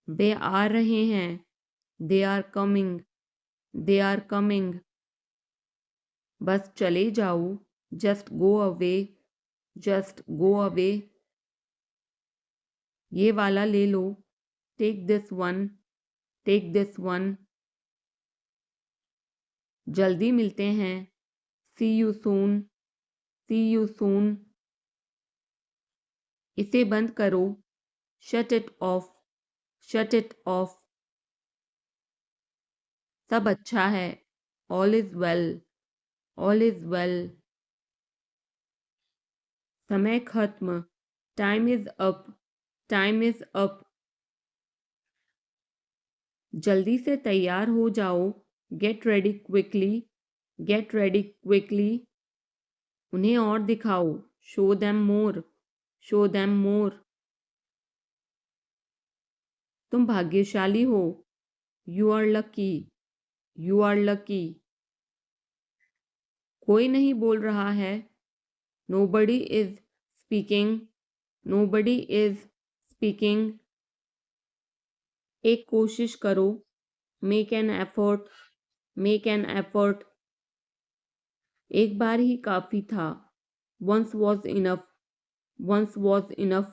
वे आ रहे हैं। They are coming. They are coming. बस चले जाओ। Just go away. Just go away. ये वाला ले लो। Take this one. Take this one. जल्दी मिलते हैं। See you soon. See you soon. इसे बंद करो। Shut it off. Shut it off. सब अच्छा है। All is well. All is well. समय खत्म। Time is up. Time is up. जल्दी से तैयार हो जाओ। Get ready quickly. Get ready quickly. उन्हें और दिखाओ। Show them more. Show them more. तुम भाग्यशाली हो। You are lucky. You are lucky. कोई नहीं बोल रहा है। Nobody is speaking. Nobody is speaking. एक कोशिश करो। Make an effort. Make an effort. एक बार ही काफी था। Once was enough. Once was enough.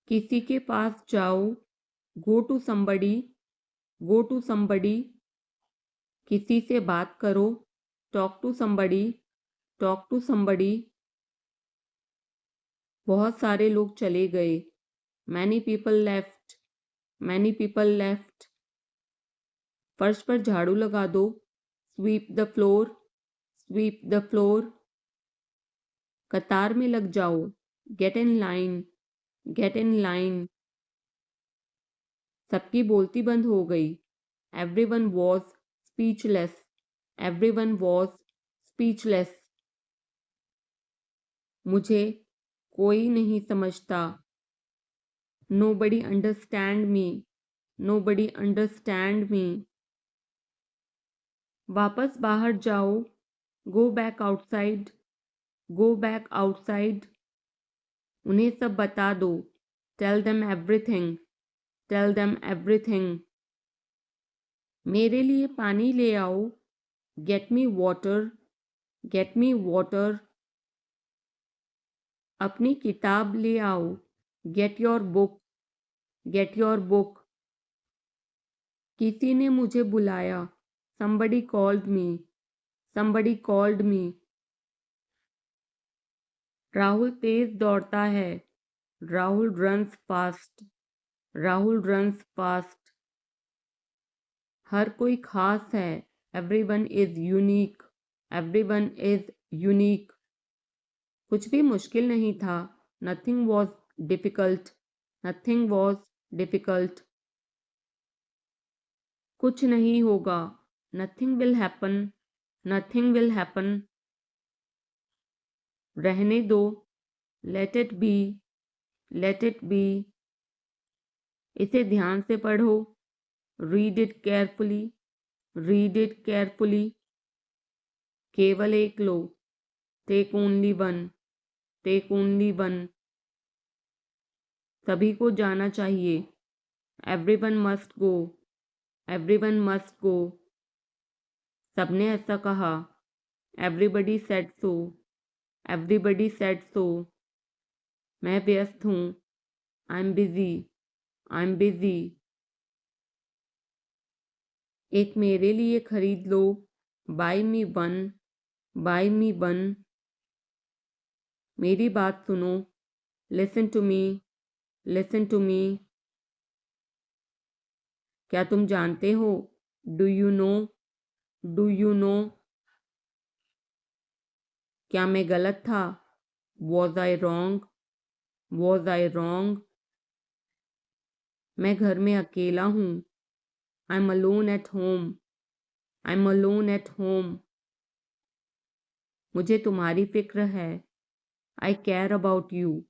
किसी के पास जाओ। Go to somebody. Go to somebody. किसी से बात करो। Talk to somebody. Talk to somebody. बहुत सारे लोग चले गए। Many people left. Many people left. फर्श पर झाड़ू लगा दो। Sweep the floor. Sweep the floor. कतार में लग जाओ। Get in line. Get in line. सबकी बोलती बंद हो गई। Everyone was speechless. Everyone was speechless. मुझे कोई नहीं समझता। Nobody understand me. Nobody understand me. वापस बाहर जाओ। Go back outside. Go back outside. उन्हें सब बता दो। Tell them everything. Tell them everything. मेरे लिए पानी ले आओ। Get me water. Get me water. अपनी किताब ले आओ। Get your book. Get your book. किसी ने मुझे बुलाया। somebody called me। somebody called me। Rahul तेज दौड़ता है। Rahul runs fast. Rahul runs fast. हर कोई खास है। Everyone is unique. Everyone is unique. कुछ भी मुश्किल नहीं था। Nothing was difficult. Nothing was difficult. कुछ नहीं होगा। Nothing will happen. Nothing will happen. रहने दो। Let it be. Let it be. इसे ध्यान से पढ़ो। Read it carefully. Read it carefully. केवल एक लो। Take only one. Take only one. सभी को जाना चाहिए। Everyone must go. Everyone must go. सबने ऐसा कहा। Everybody said so. Everybody said so. मैं व्यस्त हूँ। I am busy. I am busy. एक मेरे लिए खरीद लो। Buy me one. Buy me one. मेरी बात सुनो। Listen to me. Listen to me. क्या तुम जानते हो। Do you know. Do you know. क्या मैं गलत था। Was I wrong. Was I wrong. मैं घर में अकेला हूँ। I am alone at home. I am alone at home. मुझे तुम्हारी फिक्र है। I care about you.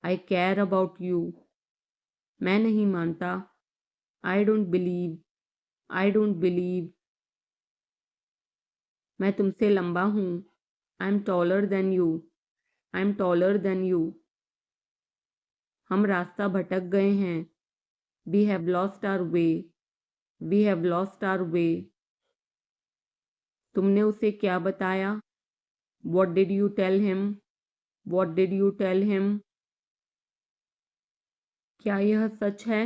I care about you. मैं नहीं मानता। I don't believe. I don't believe. मैं तुमसे लंबा हूँ। I am taller than you. I am taller than you. हम रास्ता भटक गए हैं। We have lost our way. We have lost our way. तुमने उसे क्या बताया? What did you tell him? What did you tell him? क्या यह सच है?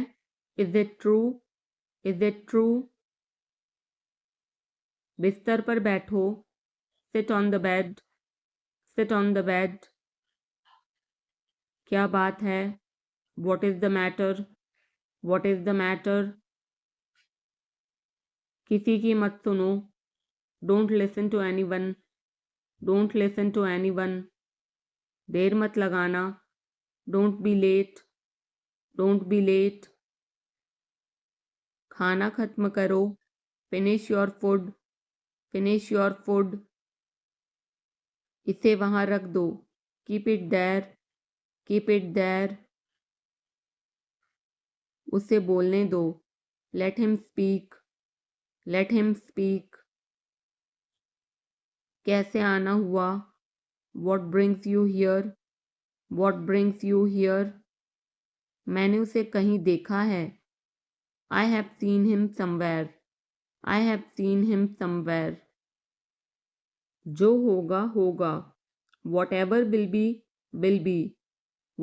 Is it true? Is it true? बिस्तर पर बैठो. Sit on the bed. Sit on the bed. क्या बात है? What is the matter? What is the matter? किसी की मत सुनो. Don't listen to anyone. Don't listen to anyone. देर मत लगाना. Don't be late. Don't be late. खाना खत्म करो. Finish your food. Finish your food. इसे वहां रख दो. Keep it there. Keep it there. उसे बोलने दो. Let him speak. Let him speak. कैसे आना हुआ? What brings you here? What brings you here? मैंने उसे कहीं देखा है. I have seen him somewhere. I have seen him somewhere. जो होगा होगा. Whatever will be will be.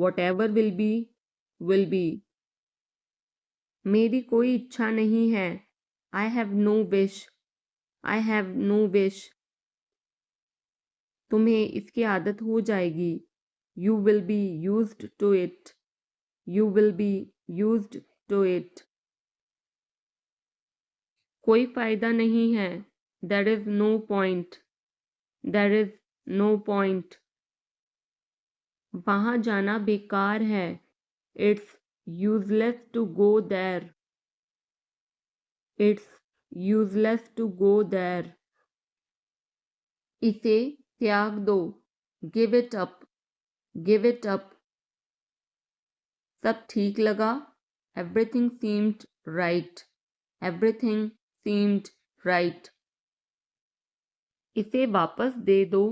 Whatever will be will be. मेरी कोई इच्छा नहीं है. I have no wish. I have no wish. तुम्हें इसकी आदत हो जाएगी. You will be used to it. You will be used to it. कोई फायदा नहीं है. There is no point. There is no point. वहां जाना बेकार है. It's useless to go there. It's useless to go there. इसे त्याग दो. Give it up. Give it up. सब ठीक लगा. Everything seemed right. Everything seemed right. इसे वापस दे दो.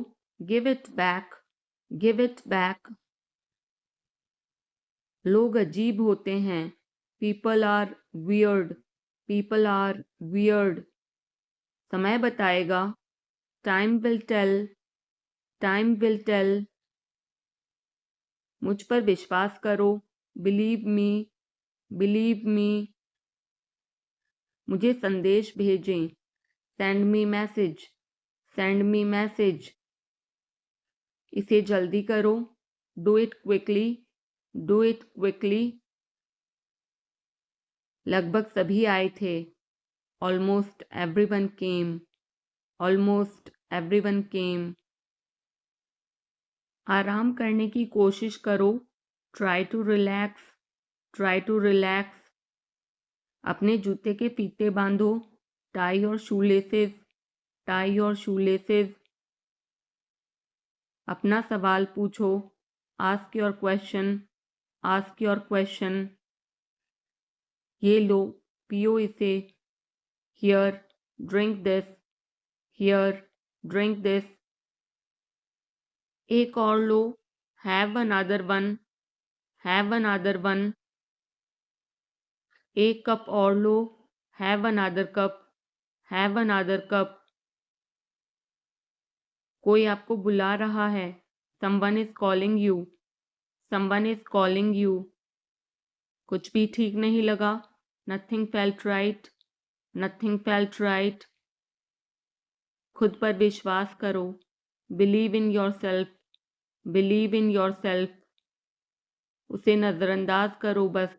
Give it back. Give it back. लोग अजीब होते हैं. People are weird. People are weird. समय बताएगा. Time will tell. Time will tell. मुझ पर विश्वास करो. Believe me. Believe me. मुझे संदेश भेजें. Send me message. Send me message. इसे जल्दी करो. Do it quickly. Do it quickly. लगभग सभी आए थे. Almost everyone came. Almost everyone came. आराम करने की कोशिश करो. Try to relax. Try to relax. अपने जूते के फीते बांधो. Tie your shoelaces. Tie your shoelaces. अपना सवाल पूछो. Ask your question. Ask your question. ये लो. पियो इसे. Here, drink this. Here, drink this. एक और लो. Have another one. Have another one. एक कप और लो. Have another cup. Have another cup. कोई आपको बुला रहा है. Someone is calling you. Someone is calling you. कुछ भी ठीक नहीं लगा. Nothing felt right. Nothing felt right. खुद पर विश्वास करो. Believe in yourself. Believe in yourself. उसे नजरअंदाज करो बस.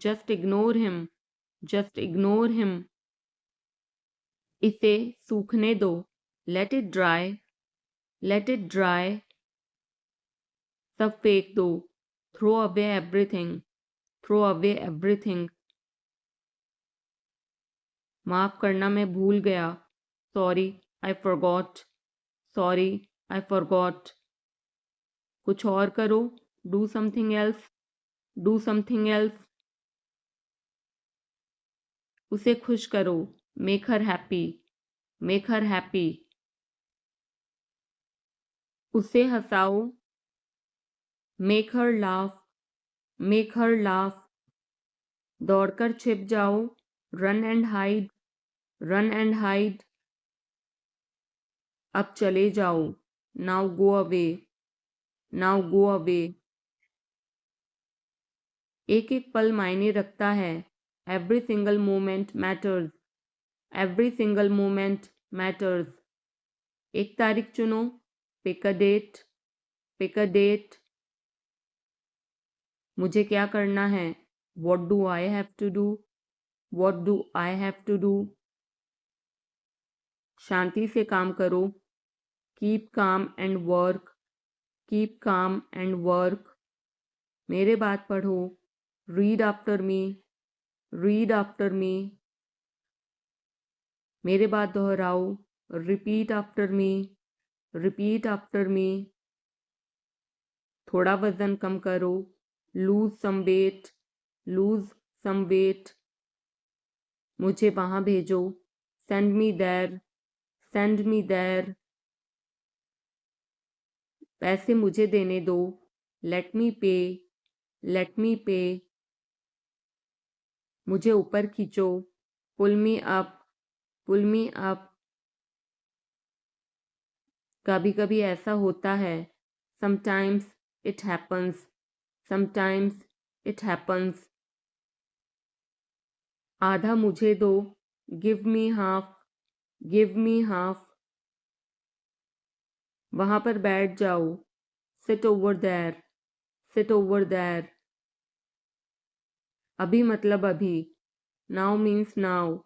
Just ignore him. Just ignore him. इसे सूखने दो. Let it dry. Let it dry. सब फेंक दो. Throw away everything. Throw away everything. माफ करना मैं भूल गया. Sorry, I forgot. Sorry, I forgot. कुछ और करो. Do something else. Do something else. उसे खुश करो. Make her happy. Make her happy. उसे हंसाओ. Make her laugh. Make her laugh. दौड़कर छिप जाओ, run and hide, run and hide. अब चले जाओ, now go away, now go away. एक एक पल मायने रखता है, every single moment matters, every single moment matters. एक तारीख चुनो, pick a date, pick a date. मुझे क्या करना है, what do I have to do, what do I have to do. शांति से काम करो, keep calm and work, keep calm and work. मेरे बात पढ़ो, read after me, read after me. मेरे बात दोहराओ, repeat after me, repeat after me. थोड़ा वजन कम करो, lose some weight, lose some weight. मुझे वहां भेजो, send me there, send me there. पैसे मुझे देने दो, लेट मी पे, लेट मी पे। मुझे ऊपर खींचो, पुल मी अप, पुल मी अप। कभी कभी ऐसा होता है, sometimes it happens, sometimes it happens. आधा मुझे दो, give me half, give me half. वहां पर बैठ जाओ, sit over there, sit over there. अभी मतलब अभी, now means now,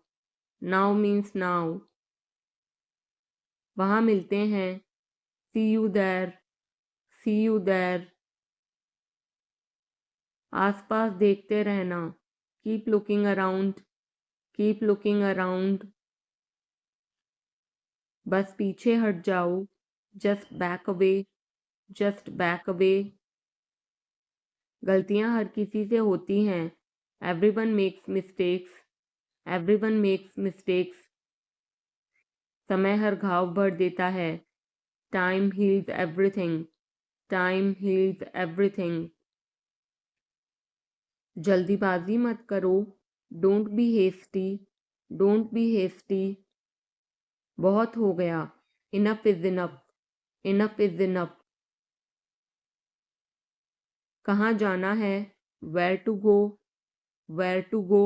now means now. वहां मिलते हैं, see you there, see you there. आसपास देखते रहना, keep looking around, keep looking around. बस पीछे हट जाओ, just back away, just back away. गलतियां हर किसी से होती हैं, everyone makes mistakes, everyone makes mistakes. समय हर घाव भर देता है, time heals everything, time heals everything. जल्दीबाजी मत करो, don't be hasty, don't be hasty. बहुत हो गया, enough is enough, enough is enough. कहाँ जाना है, where to go, where to go.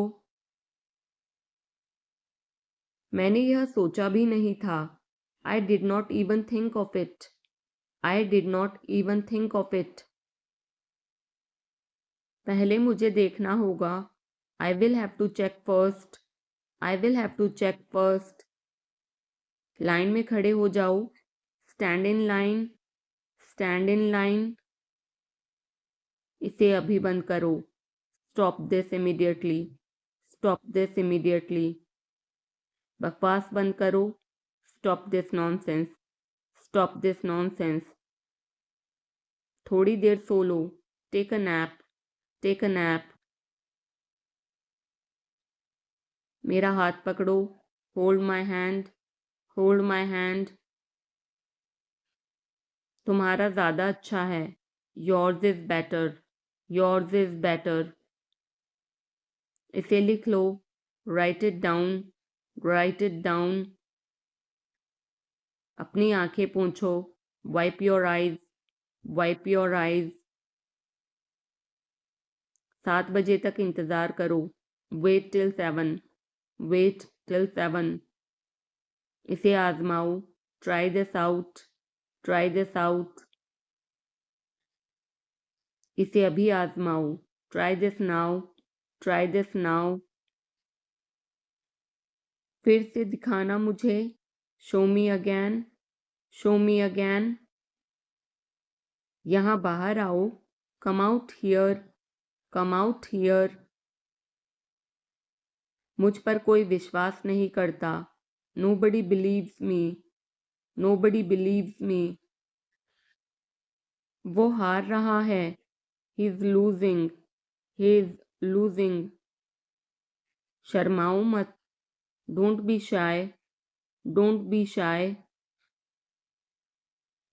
मैंने यह सोचा भी नहीं था, I did not even think of it, I did not even think of it. पहले मुझे देखना होगा, I will have to check first, I will have to check first. Line में खड़े हो जाओ, stand in line, stand in line. इसे अभी बंद करो, stop this immediately, stop this immediately. बकवास बंद करो, stop this nonsense, stop this nonsense. थोड़ी देर सो लो, take a nap, take a nap. मेरा हाथ पकड़ो, hold my hand, hold my hand. तुम्हारा ज़्यादा अच्छा है, yours is better, yours is better. इसे लिख लो, write it down, write it down. अपनी आंखें पोंछो, wipe your eyes, wipe your eyes. 7 बजे तक इंतज़ार करो, वेट टिल 7, वेट टिल 7। इसे आजमाओ, try this out, try this out. इसे अभी आजमाओ, try this now, try this now. फिर से दिखाना मुझे, show me again, show me again. यहाँ बाहर आओ, come out here, come out here. मुझ पर कोई विश्वास नहीं करता, nobody believes me, nobody believes me. वो हार रहा है, he is losing, he is losing. शर्माओ मत, don't be shy, don't be shy.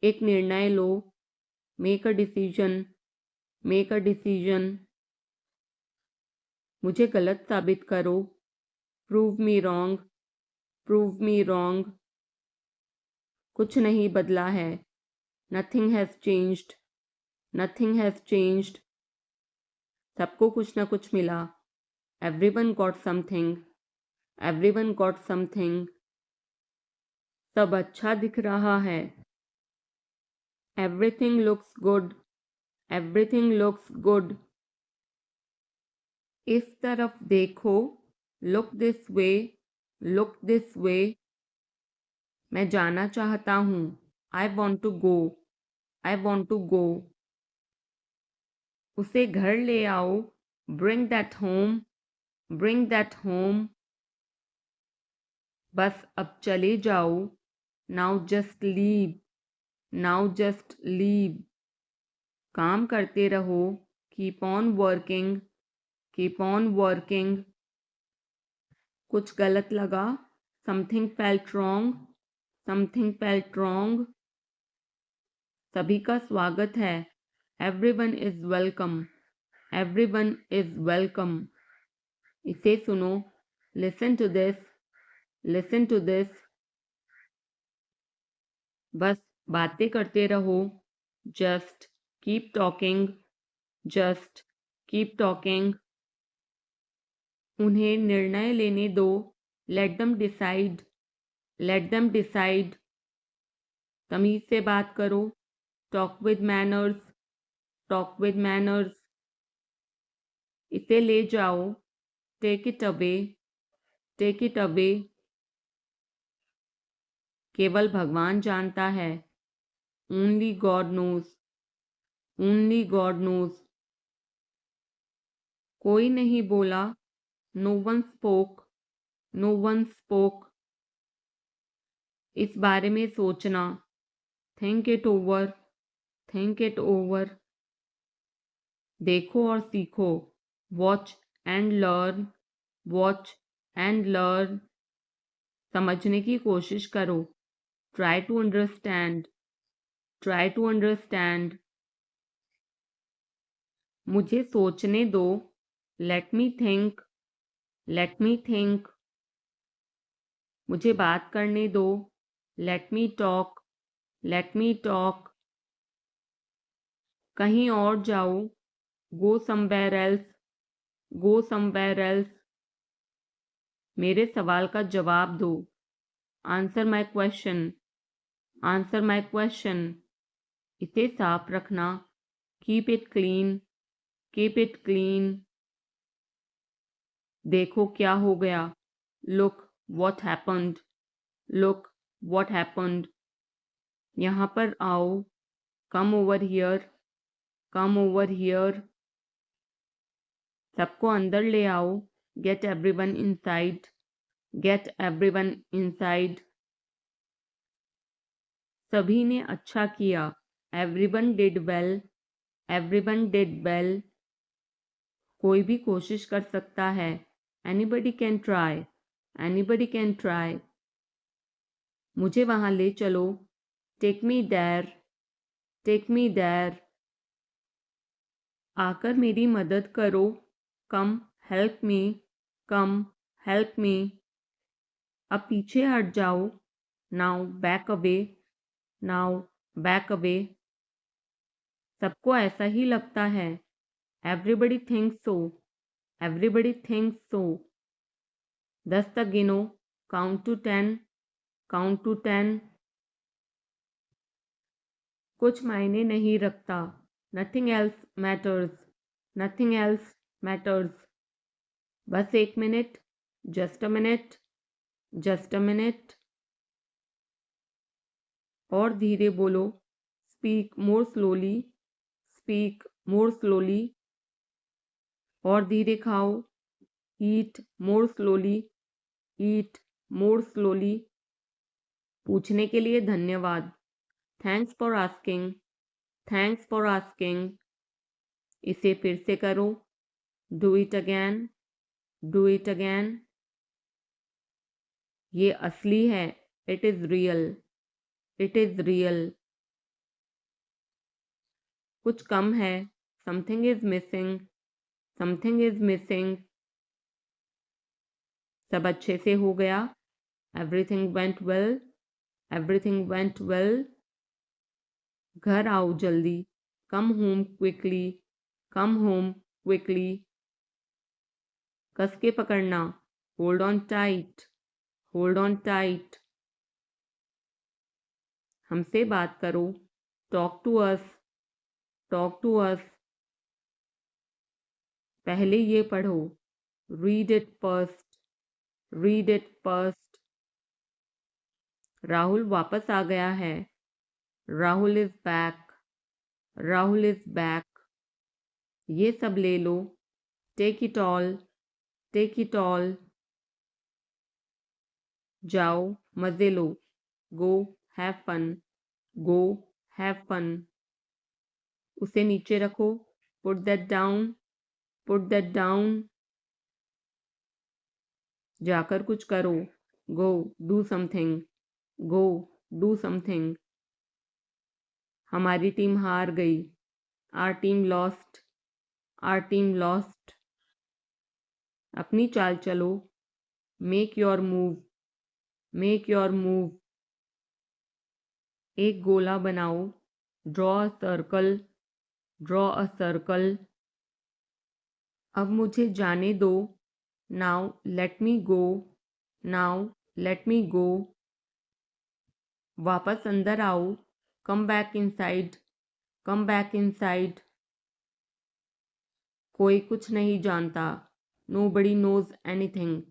एक निर्णय लो, make a decision, make a decision. मुझे गलत साबित करो। Prove me wrong, prove me wrong. कुछ नहीं बदला है। Nothing has changed, nothing has changed. सबको कुछ ना कुछ मिला। Everyone got something, everyone got something. सब अच्छा दिख रहा है। Everything looks good, everything looks good. इस तरफ देखो। Look this way, look this way. मैं जाना चाहता हूँ। I want to go, I want to गो। उसे घर ले आओ। Bring that home, bring that home. बस अब चले जाओ। Now just leave, now just leave. काम करते रहो। Keep on working, keep on working. कुछ गलत लगा। Something felt wrong, something felt wrong. सभी का स्वागत है। Everyone is welcome, everyone is welcome. इसे सुनो। Listen to this, listen to this. बस बातें करते रहो। Just keep talking, just keep talking. उन्हें निर्णय लेने दो। Let them decide, let them decide. तमीज से बात करो। Talk with manners, talk with manners. इसे ले जाओ। Take it away, take it away. केवल भगवान जानता है। Only God knows, only God knows. कोई नहीं बोला। No one spoke, no one spoke. इस बारे में सोचना। Think it over, think it over. देखो और सीखो। Watch and learn, watch and learn. समझने की कोशिश करो। Try to understand, try to understand. मुझे सोचने दो। Let me think, let me think. मुझे बात करने दो। Let me talk, let me talk. कहीं और जाओ। Go somewhere else, go somewhere else. मेरे सवाल का जवाब दो। Answer my question, answer my question. इसे साफ रखना। Keep it clean, keep it clean. देखो क्या हो गया। Look what happened, look what happened. यहाँ पर आओ। Come over here, come over here. सबको अंदर ले आओ। Get everyone inside, get everyone inside. सभी ने अच्छा किया। Everyone did well, everyone did well. कोई भी कोशिश कर सकता है। Anybody can try, anybody can try. मुझे वहां ले चलो। Take me there, take me there. आकर मेरी मदद करो। Come help me, come help me. अब पीछे हट जाओ। Now back away, now back away. सबको ऐसा ही लगता है। एवरीबडी थिंक्स सो, एवरीबडी थिंक्स सो। 10 तक गिनो। Count to 10, count to 10। कुछ मायने नहीं रखता। Nothing else matters, nothing else matters. बस एक मिनट। Just a minute, just a minute. और धीरे बोलो। Speak more slowly, speak more slowly. और धीरे खाओ। Eat more slowly, eat more slowly. पूछने के लिए धन्यवाद। Thanks for asking, thanks for asking. इसे फिर से करो। Do it again, do it again. ये असली है। It is real, it is real. कुछ कम है। Something is missing, something is missing. सब अच्छे से हो गया। Everything went well, everything went well. घर आओ जल्दी, come home quickly, come home quickly. कस के पकड़ना, hold on tight, hold on tight. हमसे बात करो, talk to us, talk to us. पहले ये पढ़ो, read it first, read it first. Rahul वापस आ गया है, Rahul is back, Rahul is back. ये सब ले लो, take it all, take it all. जाओ मजे लो, go have fun, go have fun. उसे नीचे रखो, put that down, put that down. जाकर कुछ करो, go do something, go do something. हमारी टीम हार गई, our team lost, our team lost. अपनी चाल चलो, make your move, make your move. एक गोला बनाओ, draw a circle, draw a circle. अब मुझे जाने दो, now let me go, now let me go. वापस अंदर आओ, come back inside, come back inside. कोई कुछ नहीं जानता, nobody knows anything,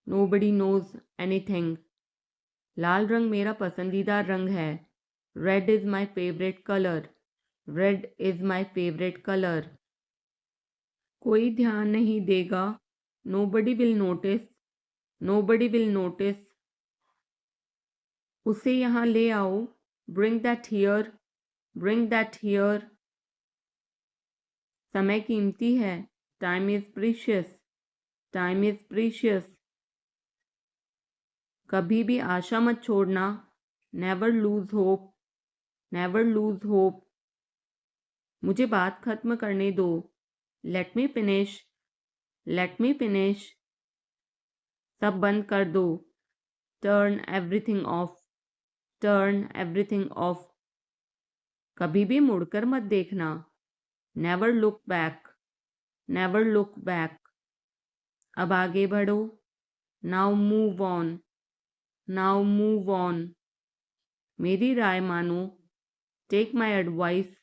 nobody knows anything. लाल रंग मेरा पसंदीदा रंग है, red is my favourite colour, red is my favourite colour. कोई ध्यान नहीं देगा, nobody will notice, nobody will notice. उसे यहाँ ले आओ, bring that here, bring that here. समय कीमती है, time is precious, time is precious. कभी भी आशा मत छोड़ना, never lose hope, never lose hope. मुझे बात खत्म करने दो, let me finish, let me finish. सब बंद कर दो, turn everything off, turn everything off. कभी भी मुड़कर मत देखना, never look back, never look back. अब आगे बढ़ो, now move on, now move on. मेरी राय मानो, take my advice,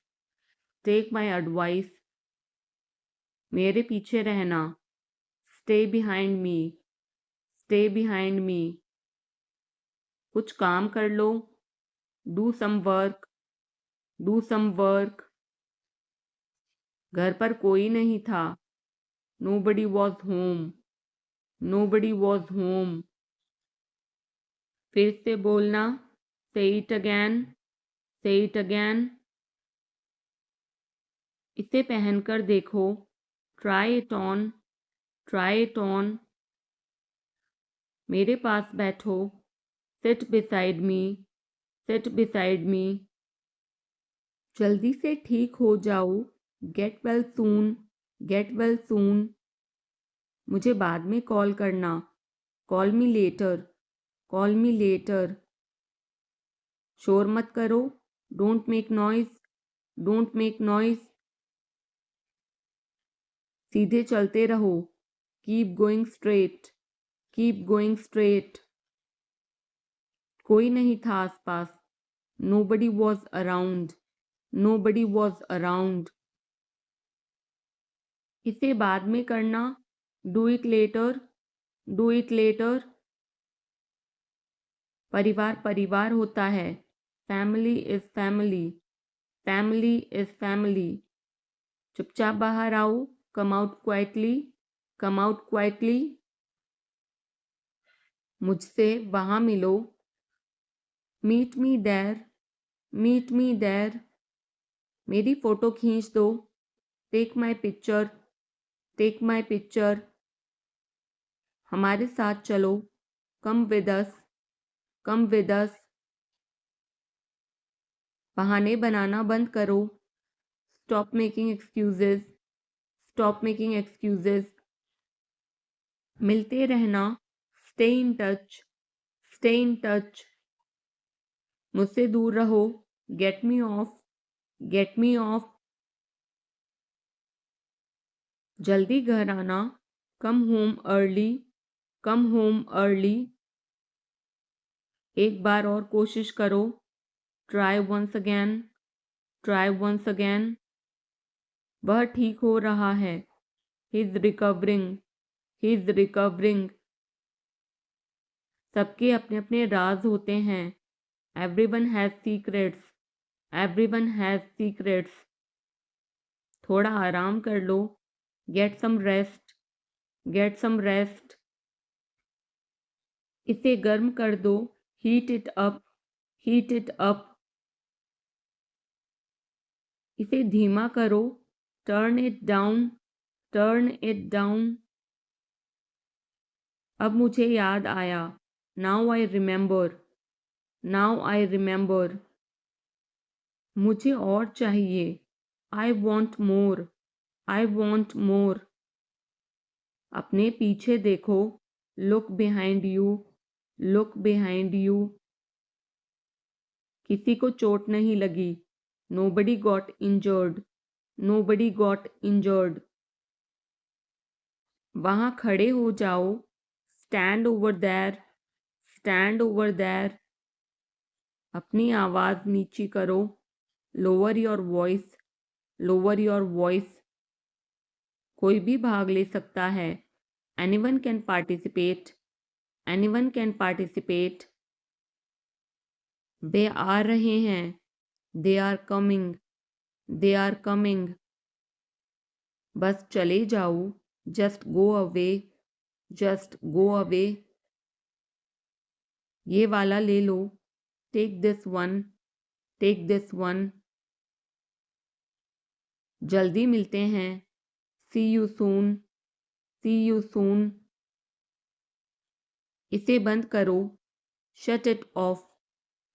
take my advice. मेरे पीछे रहना, stay behind me, stay behind me. कुछ काम कर लो, do some work, do some work. घर पर कोई नहीं था, nobody was home, nobody was home. फिर से बोलना, say it again, say it again. इसे पहनकर देखो, try it on, try it on. मेरे पास बैठो, sit beside me, sit beside me. जल्दी से ठीक हो जाओ, get well soon, get well soon. मुझे बाद में कॉल करना, call me later, call me later. शोर मत करो, don't make noise, don't make noise. सीधे चलते रहो, keep going straight, keep going straight. कोई नहीं था आसपास, nobody was around, nobody was around. इसे बाद में करना, do it later, do it later. परिवार परिवार होता है, family is family, family is family. चुपचाप बाहर आओ, come out quietly, come out quietly. मुझसे वहां मिलो, meet me there, meet me there. मेरी फोटो खींच दो, take my picture, take my picture. हमारे साथ चलो, come with us, come with us. बहाने बनाना बंद करो, stop making excuses, stop making excuses. मिलते रहना, stay in touch, stay in touch. मुझसे दूर रहो, get me off, get me off. जल्दी घर आना, come home early, come home early. एक बार और कोशिश करो, try once again, try once again. वह ठीक हो रहा है, he is recovering, he is recovering. सबके अपने अपने राज होते हैं, everyone has secrets, everyone has secrets. थोड़ा आराम कर लो, get some rest, get some rest. इसे गर्म कर दो, heat it up, heat it up. इसे धीमा करो, turn it down, turn it down. अब मुझे याद आया, now I remember, now I remember. मुझे और चाहिए, I want more, I want more. अपने पीछे देखो, look behind you, look behind you. किसी को चोट नहीं लगी, nobody got injured, nobody got injured. वहां खड़े हो जाओ, stand over there, stand over there. अपनी आवाज नीची करो, lower your voice, lower your voice. कोई भी भाग ले सकता है, anyone can participate, anyone can participate. वे आ रहे हैं, they are coming, they are coming. बस चले जाओ, just go away, just go away. ये वाला ले लो, take this one, take this one. जल्दी मिलते हैं, see you soon, see you soon. इसे बंद करो, shut it off,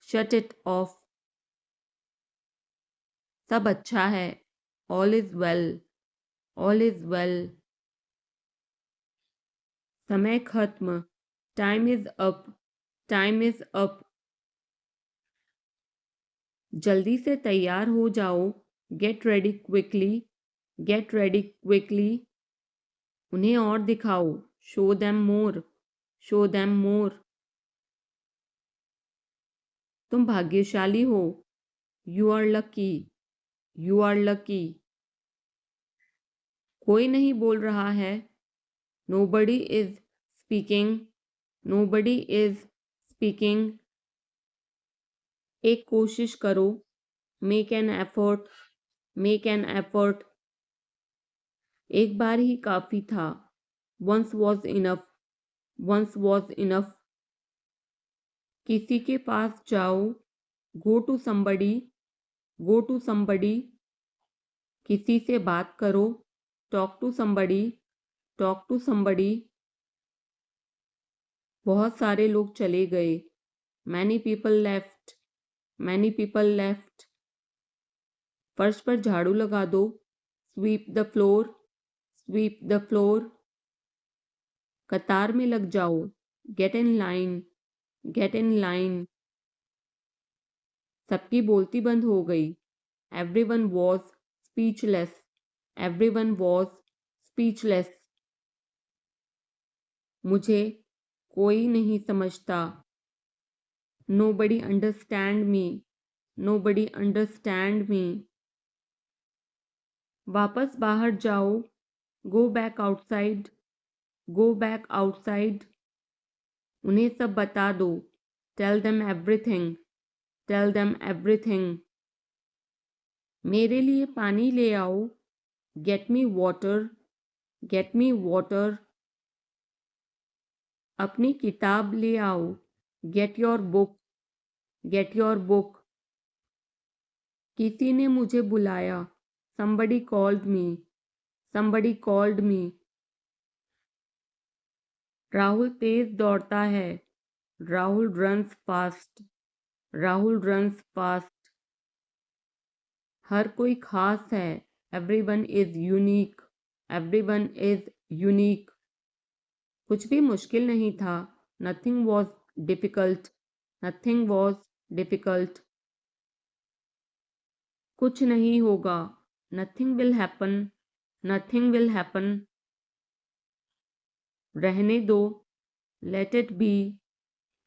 shut it off. सब अच्छा है, all is well, all is well. समय खत्म, time is up, time is up. जल्दी से तैयार हो जाओ, get ready quickly, get ready quickly. उन्हें और दिखाओ, show them more, show them more. तुम भाग्यशाली हो, you are lucky, you are lucky. कोई नहीं बोल रहा है, nobody is speaking, nobody is speaking. एक कोशिश करो, make an effort, make an effort. एक बार ही काफी था, once was enough, once was enough. किसी के पास जाओ, go to somebody, go to somebody. किसी से बात करो, talk to somebody, talk to somebody. बहुत सारे लोग चले गए, many people left, many people left. फर्श पर झाड़ू लगा दो, sweep the floor, sweep the floor. कतार में लग जाओ, get in line, get in line. सबकी बोलती बंद हो गई, everyone was speechless, everyone was speechless. मुझे कोई नहीं समझता, nobody understand me, nobody understand me. वापस बाहर जाओ, go back outside, go back outside. उन्हें सब बता दो, tell them everything, tell them everything. मेरे लिए पानी ले आओ, get me water, get me water. अपनी किताब ले आओ, get your book, get your book. किसी ने मुझे बुलाया, somebody called me, somebody called me। Rahul तेज दौड़ता है, Rahul runs fast, Rahul runs fast. हर कोई खास है, everyone is unique, everyone is unique. कुछ भी मुश्किल नहीं था, Nothing was difficult. Nothing was difficult. कुछ नहीं होगा. Nothing will happen. Nothing will happen. रहने दो. Let it be.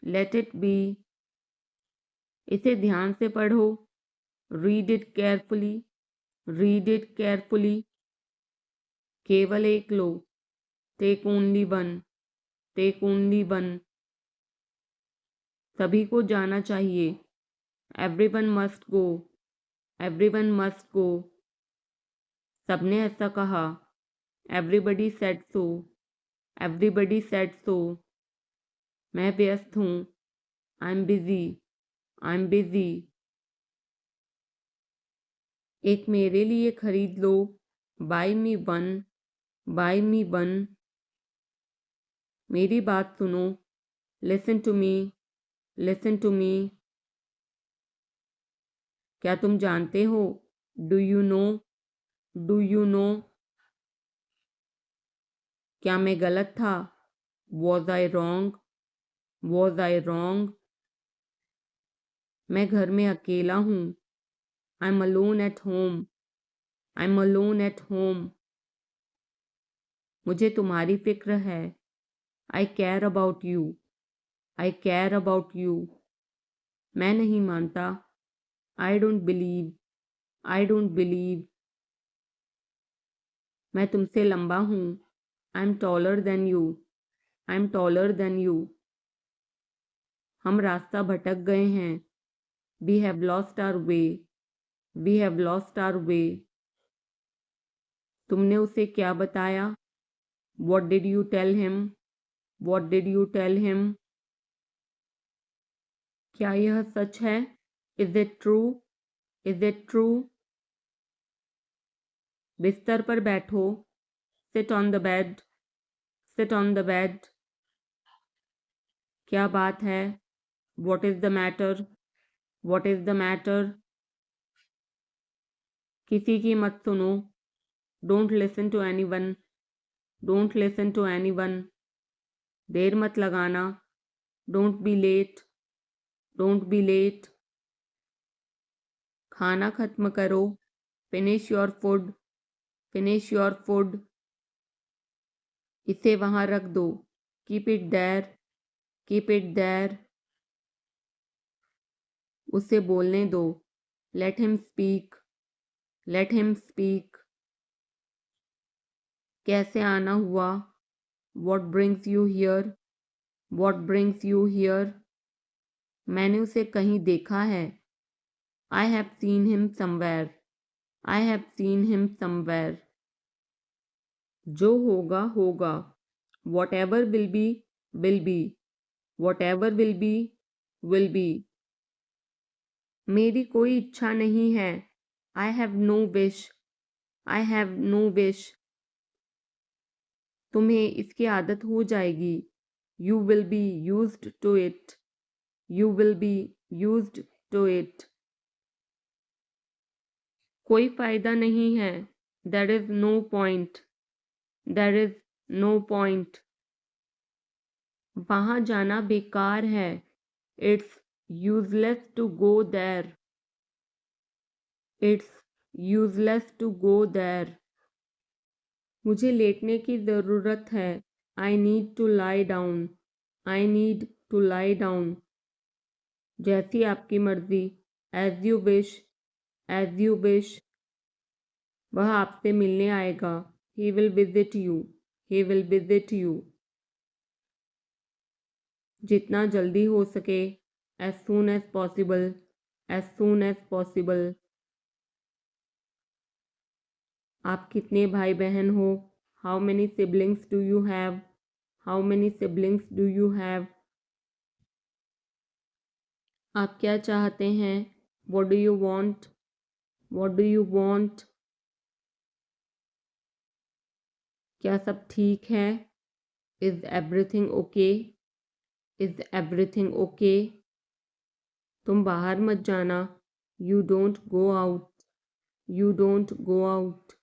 Let it be. इसे ध्यान से पढ़ो. Read it carefully. Read it carefully. केवल एक लो. Take only one. Take only one. सभी को जाना चाहिए. Everyone must go. Everyone must go. सबने ऐसा कहा. Everybody said so. Everybody said so. मैं व्यस्त हूँ. I'm busy. I'm busy. एक मेरे लिए खरीद लो. Buy me one. Buy me one. मेरी बात सुनो. Listen to me. Listen to me. क्या तुम जानते हो? Do you know? Do you know? क्या मैं गलत था? Was I wrong? Was I wrong? मैं घर में अकेला हूँ. I'm alone at home. I'm alone at home. मुझे तुम्हारी फिक्र है. I care about you. I care about you. मैं नहीं मानता. I don't believe. I don't believe. मैं तुमसे लंबा हूँ. I'm taller than you. I'm taller than you. हम रास्ता भटक गए हैं. We have lost our way. We have lost our way. तुमने उसे क्या बताया? What did you tell him? What did you tell him? क्या यह सच है? Is it true? Is it true? बिस्तर पर बैठो. Sit on the bed. Sit on the bed. क्या बात है? What is the matter? What is the matter? किसी की मत सुनो. Don't listen to anyone. Don't listen to anyone. देर मत लगाना. Don't be late. Don't be late. खाना खत्म करो. Finish your food. Finish your food. इसे वहां रख दो. Keep it there. Keep it there. उसे बोलने दो. Let him speak. Let him speak. कैसे आना हुआ? What brings you here? What brings you here? मैंने उसे कहीं देखा है. I have seen him somewhere. I have seen him somewhere. जो होगा होगा. Whatever will be will be. Whatever will be will be. मेरी कोई इच्छा नहीं है. I have no wish. I have no wish. तुम्हें इसकी आदत हो जाएगी. You will be used to it. You will be used to it. कोई फायदा नहीं है. There is no point. There is no point. वहां जाना बेकार है. It's useless to go there. It's useless to go there. मुझे लेटने की ज़रूरत है. I need to lie down. I need to lie down. जैसी आपकी मर्जी. As you wish. As you wish. वह आपसे मिलने आएगा. He will visit you. He will visit you. जितना जल्दी हो सके. As soon as possible. As soon as possible. आप कितने भाई बहन हो? How many siblings do you have? How many siblings do you have? आप क्या चाहते हैं? What do you want? What do you want? क्या सब ठीक है? Is everything okay? Is everything okay? तुम बाहर मत जाना. You don't go out. You don't go out.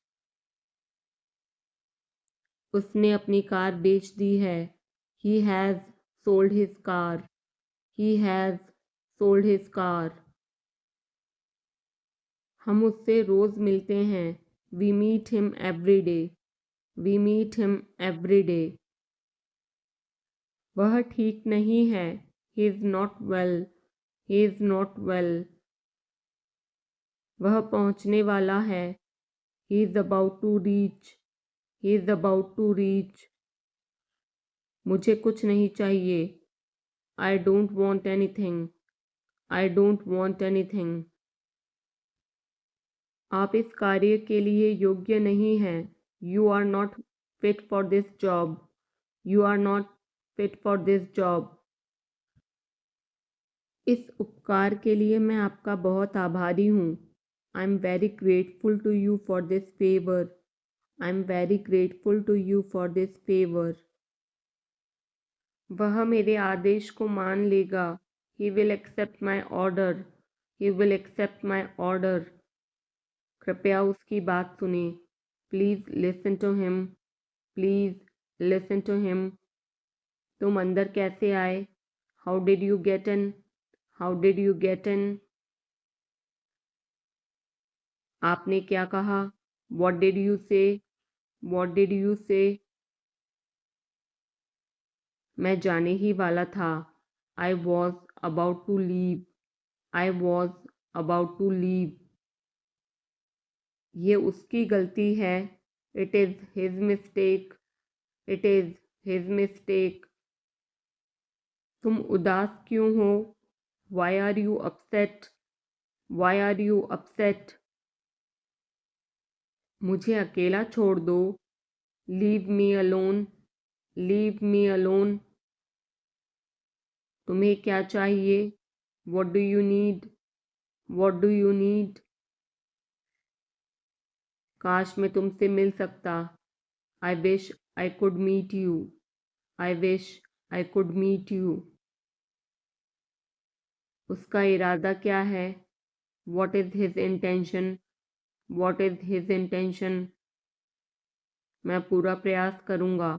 उसने अपनी कार बेच दी है. He has sold his car. He has sold his car. हम उससे रोज मिलते हैं. We meet him every day. We meet him every day. वह ठीक नहीं है. He is not well. He is not well. वह पहुंचने वाला है. He is about to reach. He is about to reach. मुझे कुछ नहीं चाहिए. I don't want anything. I don't want anything. आप इस कार्य के लिए योग्य नहीं हैं. You are not fit for this job. You are not fit for this job. इस उपकार के लिए मैं आपका बहुत आभारी हूँ. I'm very grateful to you for this favor. I'm very grateful to you for this favor. वह मेरे आदेश को मान लेगा. He will accept my order. He will accept my order. कृपया उसकी बात सुने. Please listen to him. Please listen to him. तुम अंदर कैसे आए? How did you get in? How did you get in? आपने क्या कहा? What did you say? What did you say? मैं जाने ही वाला था. I was about to leave. I was about to leave. ये उसकी गलती है. It is his mistake. It is his mistake. तुम उदास क्यों हो? Why are you upset? Why are you upset? मुझे अकेला छोड़ दो. Leave me alone. Leave me alone. तुम्हें क्या चाहिए? What do you need? What do you need? काश मैं तुमसे मिल सकता. I wish I could meet you. I wish I could meet you. उसका इरादा क्या है? What is his intention? What is his intention? मैं पूरा प्रयास करूँगा.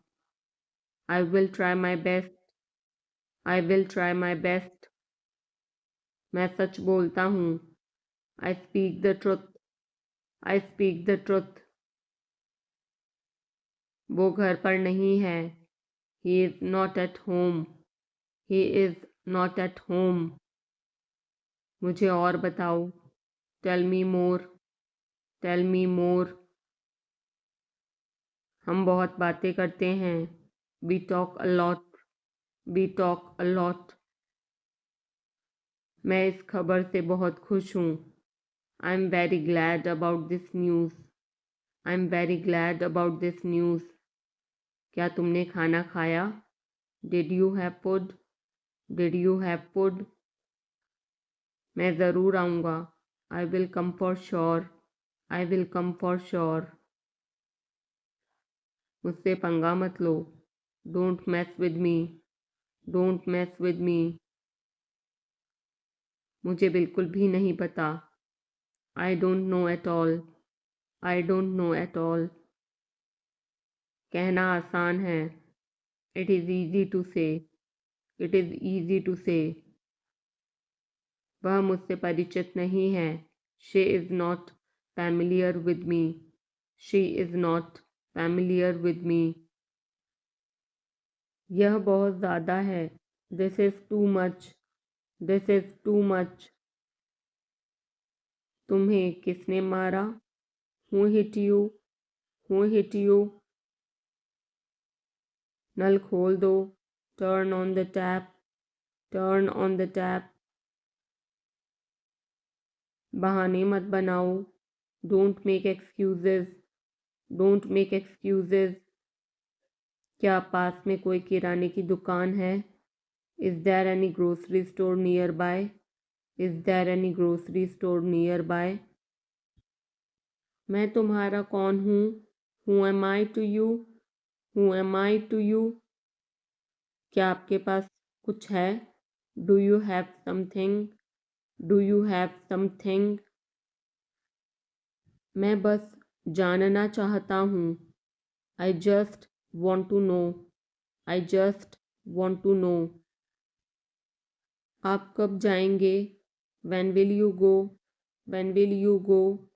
I will try my best. I will try my best. मैं सच बोलता हूँ. I speak the truth. I speak the truth. वो घर पर नहीं है. He is not at home. He is not at home. मुझे और बताओ. Tell me more. Tell me more. हम बहुत बातें करते हैं. We talk a lot. We talk a lot. मैं इस खबर से बहुत खुश हूँ. I'm very glad about this news. I'm very glad about this news. क्या तुमने खाना खाया? Did you have food? Did you have food? मैं ज़रूर आऊँगा. I will come for sure. I will come for sure. मुझसे पंगा मत लो. Don't mess with me. Don't mess with me. मुझे बिल्कुल भी नहीं पता. I don't know at all. I don't know at all. कहना आसान है. It is easy to say. It is easy to say. वह मुझसे परिचित नहीं है. She is not familiar with me. She is not familiar with me. यह बहुत ज़्यादा है. This is too much. This is too much. तुम्हें किसने मारा? Who hit you? Who hit you? नल खोल दो. Turn on the tap. Turn on the tap. बहाने मत बनाओ. Don't make excuses. Don't make excuses. क्या पास में कोई किराने की दुकान है? Is there any grocery store nearby? Is there any grocery store nearby? मैं तुम्हारा कौन हूँ? Who am I to you? Who am I to you? क्या आपके पास कुछ है? Do you have something? Do you have something? मैं बस जानना चाहता हूँ. I just want to know. I just want to know. आप कब जाएंगे? When will you go? When will you go?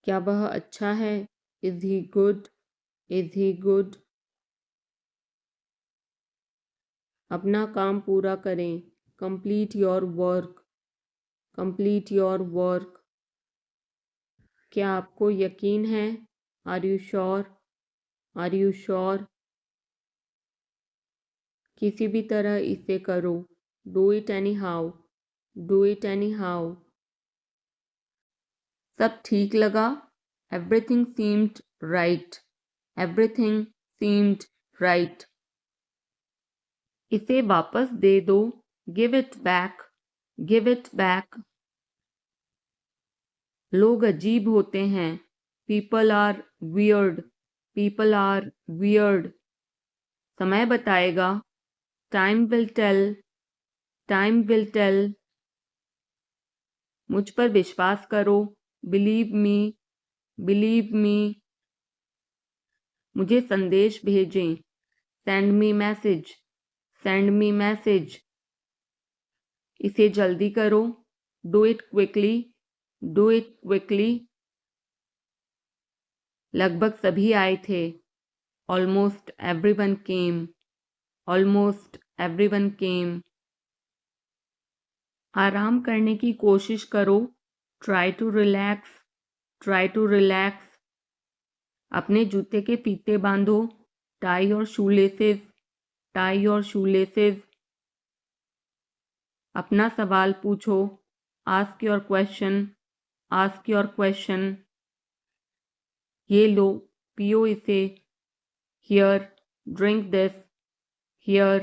क्या वह अच्छा है? Is he good? Is he good? अपना काम पूरा करें। Complete your work. Complete your work. क्या आपको यकीन है? Are you sure? Are you sure? किसी भी तरह इसे करो। Do it anyhow. Do it anyhow. सब ठीक लगा? Everything seemed right. Everything seemed right. इसे वापस दे दो। Give it back. Give it back. लोग अजीब होते हैं। People are weird. People are weird. समय बताएगा। Time will tell. Time will tell. मुझ पर विश्वास करो। Believe me. Believe me. मुझे संदेश भेजें। Send me message. Send me message. इसे जल्दी करो। Do it quickly. Do it quickly. लगभग सभी आए थे। Almost everyone came. Almost everyone came. आराम करने की कोशिश करो। Try to relax. Try to relax. अपने जूते के फीते बांधो। Tie your shoelaces. Tie your shoelaces. अपना सवाल पूछो। Ask your question. Ask your question. ये लो, पियो इसे। Here, drink this. Here,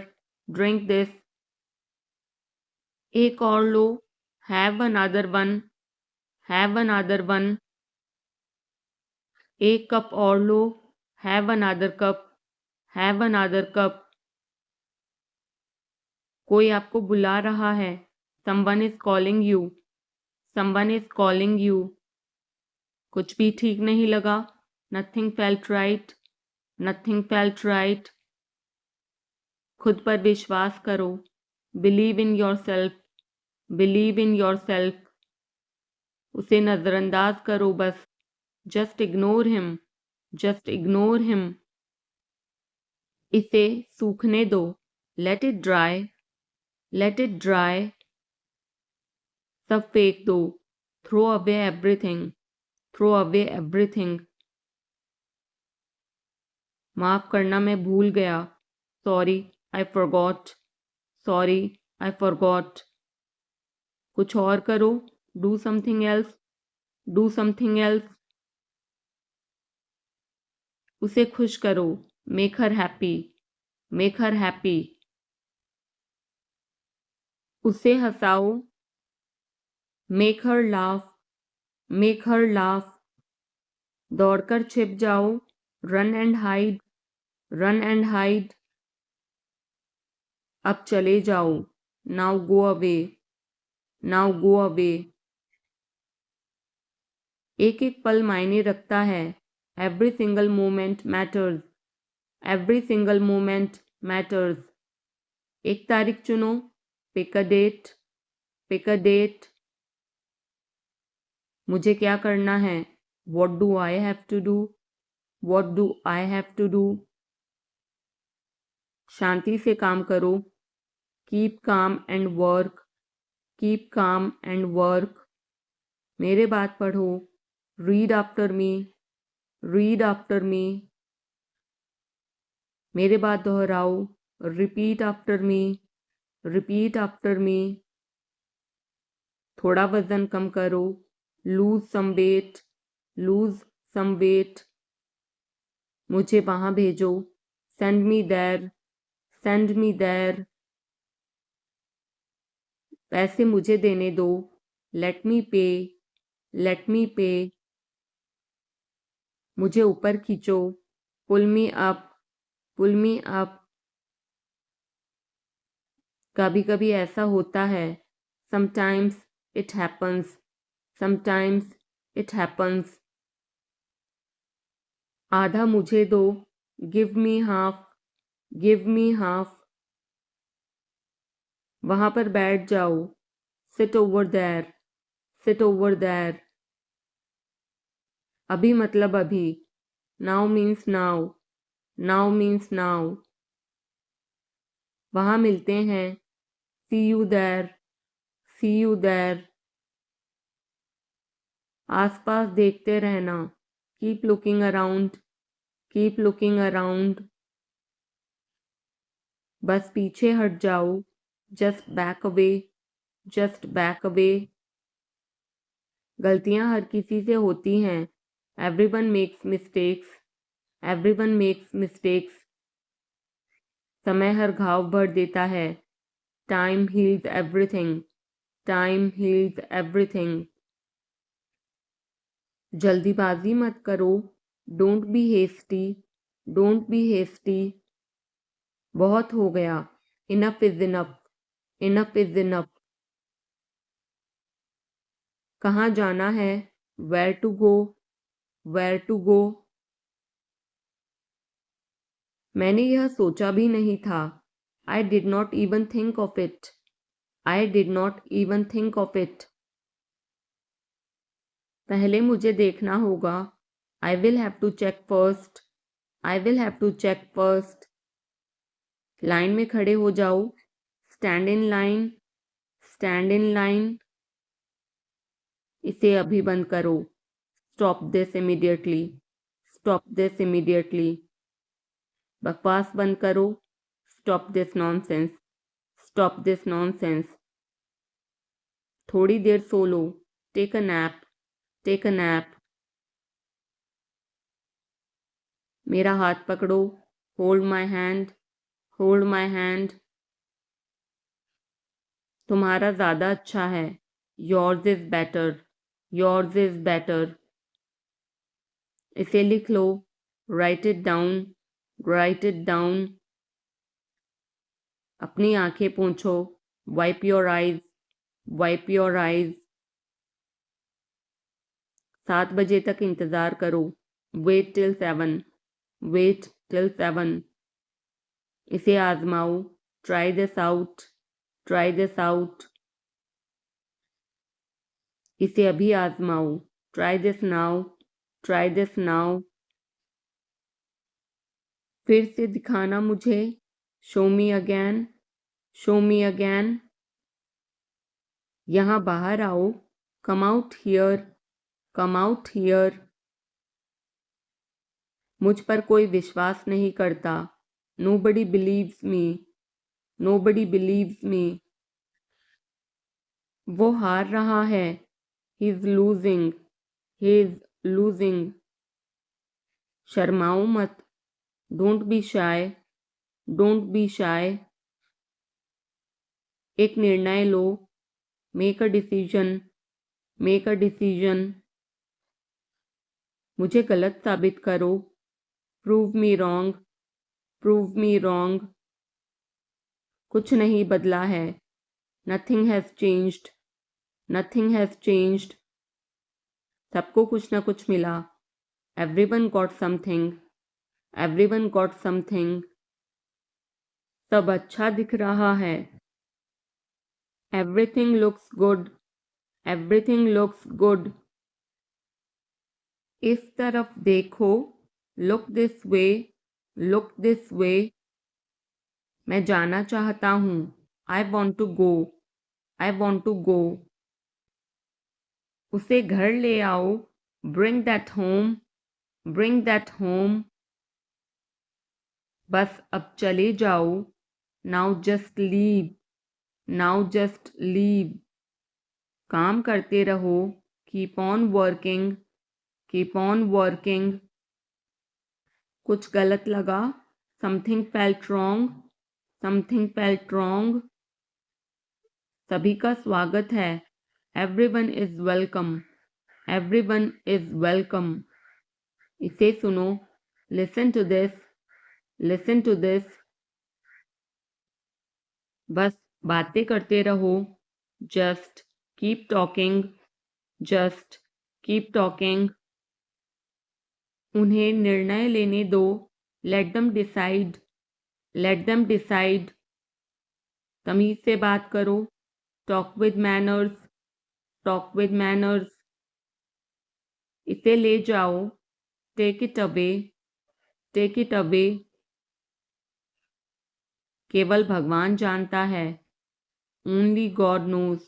drink this. एक और लो। Have another one. Have another one. एक कप और लो। Have another cup. Have another cup. कोई आपको बुला रहा है। Someone is calling you. Someone is calling you. कुछ भी ठीक नहीं लगा। Nothing felt right. Nothing felt right. खुद पर विश्वास करो। Believe in yourself. Believe in yourself. उसे नजरअंदाज करो बस। Just ignore him. Just ignore him. इसे सूखने दो। Let it dry. Let it dry. सब फेंक दो। Throw away everything. Throw away everything. माफ करना मैं भूल गया। Sorry, I forgot. Sorry, I forgot. कुछ और करो। Do something else. Do something else. उसे खुश करो। Make her happy. Make her happy. उसे हंसाओ। Make her laugh. Make her laugh. दौड़कर छिप जाओ। Run and hide. Run and hide. अब चले जाओ। Now go away. Now go away. एक एक पल मायने रखता है। Every single moment matters. Every single moment matters. एक तारीख चुनो। Pick a date. Pick a date. मुझे क्या करना है? What do I have to do? What do I have to do? शांति से काम करो। Keep calm and work. Keep calm and work. मेरे बात पढ़ो। Read after me. Read after me. मेरे बात दोहराओ। Repeat after me. Repeat after me. थोड़ा वजन कम करो। Lose some weight. Lose some weight. मुझे वहां भेजो। Send me there. Send me there. पैसे मुझे देने दो। Let me pay. Let me pay. मुझे ऊपर खींचो। Pull me up. Pull me up. कभी कभी ऐसा होता है। Sometimes it happens. Sometimes it happens. आधा मुझे दो। Give me half. Give me half, वहां पर बैठ जाओ, sit over there, sit over there, अभी मतलब अभी, now means now, now means now, वहां मिलते हैं, see you there, see you there, आसपास देखते रहना, keep looking around, keep looking around, बस पीछे हट जाओ, just back away, just back away, गलतियां हर किसी से होती हैं, everyone makes mistakes, everyone makes mistakes, समय हर घाव भर देता है, time heals everything, time heals everything, जल्दीबाजी मत करो, don't be hasty, don't be hasty, बहुत हो गया, enough is enough, enough is enough, कहाँ जाना है, where to go, where to go, मैंने यह सोचा भी नहीं था, I did not even think of it, I did not even think of it, पहले मुझे देखना होगा, I will have to check first, I will have to check first, line में खड़े हो जाओ, stand in line, stand in line, इसे अभी बंद करो, stop this immediately, stop this immediately, बकवास बंद करो, stop this nonsense, stop this nonsense, थोड़ी देर सो लो, take a nap, take a nap, मेरा हाथ पकड़ो, hold my hand, hold my hand, तुम्हारा ज़्यादा अच्छा है, yours is better, yours is better, इसे लिख लो, write it down, write it down, अपनी आंखें पोंछो, wipe your eyes, wipe your eyes, 7 बजे तक इंतज़ार करो, वेट टिल 7, वेट टिल 7, इसे आजमाओ, try this out, try this out, इसे अभी आजमाओ, try this now, try this now, फिर से दिखाना मुझे, show me again, show me again, यहाँ बाहर आओ, come out here, come out here, मुझ पर कोई विश्वास नहीं करता, nobody believes me, nobody believes me, वो हार रहा है, he is losing, he is losing, शर्माओ मत, don't be shy, don't be shy, एक निर्णय लो, make a decision, make a decision, मुझे गलत साबित करो, prove me wrong, prove me wrong, कुछ नहीं बदला है, nothing has changed, nothing has changed, सबको कुछ ना कुछ मिला, everyone got something, everyone got something, सब अच्छा दिख रहा है, everything looks good, everything looks good, इस तरफ देखो, look this way, look this way, मैं जाना चाहता हूँ, I want to go, I want to गो, उसे घर ले आओ, bring that home, bring that home, बस अब चले जाओ, now just leave, now just leave, काम करते रहो, keep on working, keep on working, कुछ गलत लगा, something felt wrong, something felt wrong, सभी का स्वागत है, everyone is welcome, everyone is welcome, इसे सुनो, listen to this, listen to this, बस बातें करते रहो, just keep talking, just keep talking, उन्हें निर्णय लेने दो, let them decide, let them decide, तमीज से बात करो, talk with manners, talk with manners, इसे ले जाओ, take it away, take it away, केवल भगवान जानता है, only God knows,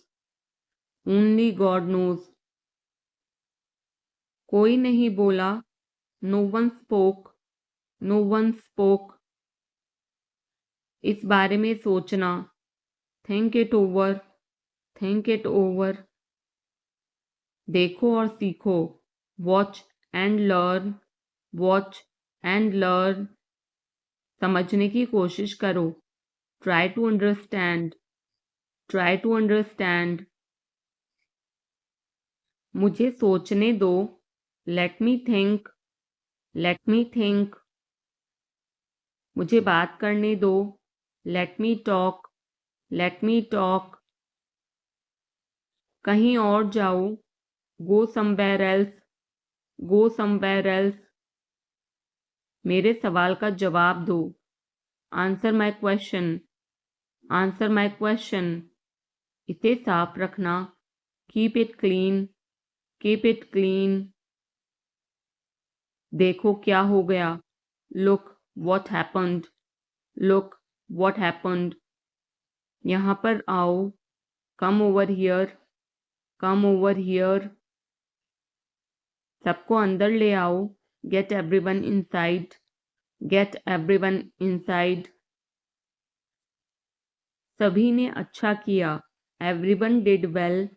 only God knows, कोई नहीं बोला, no one spoke, no one spoke, इस बारे में सोचना, think it over, think it over, देखो और सीखो, watch and learn, watch and learn, समझने की कोशिश करो, try to understand, try to understand, मुझे सोचने दो, let me think, let me think, मुझे बात करने दो, let me talk, let me talk, कहीं और जाओ, go somewhere else, go somewhere else, मेरे सवाल का जवाब दो, answer my question, answer my question, इसे साफ रखना, keep it clean, keep it clean, देखो क्या हो गया, look what happened, look what happened, यहाँ पर आओ, come over here, come over here, सबको अंदर ले आओ, get everyone inside, get everyone inside, सभी ने अच्छा किया, everyone did well,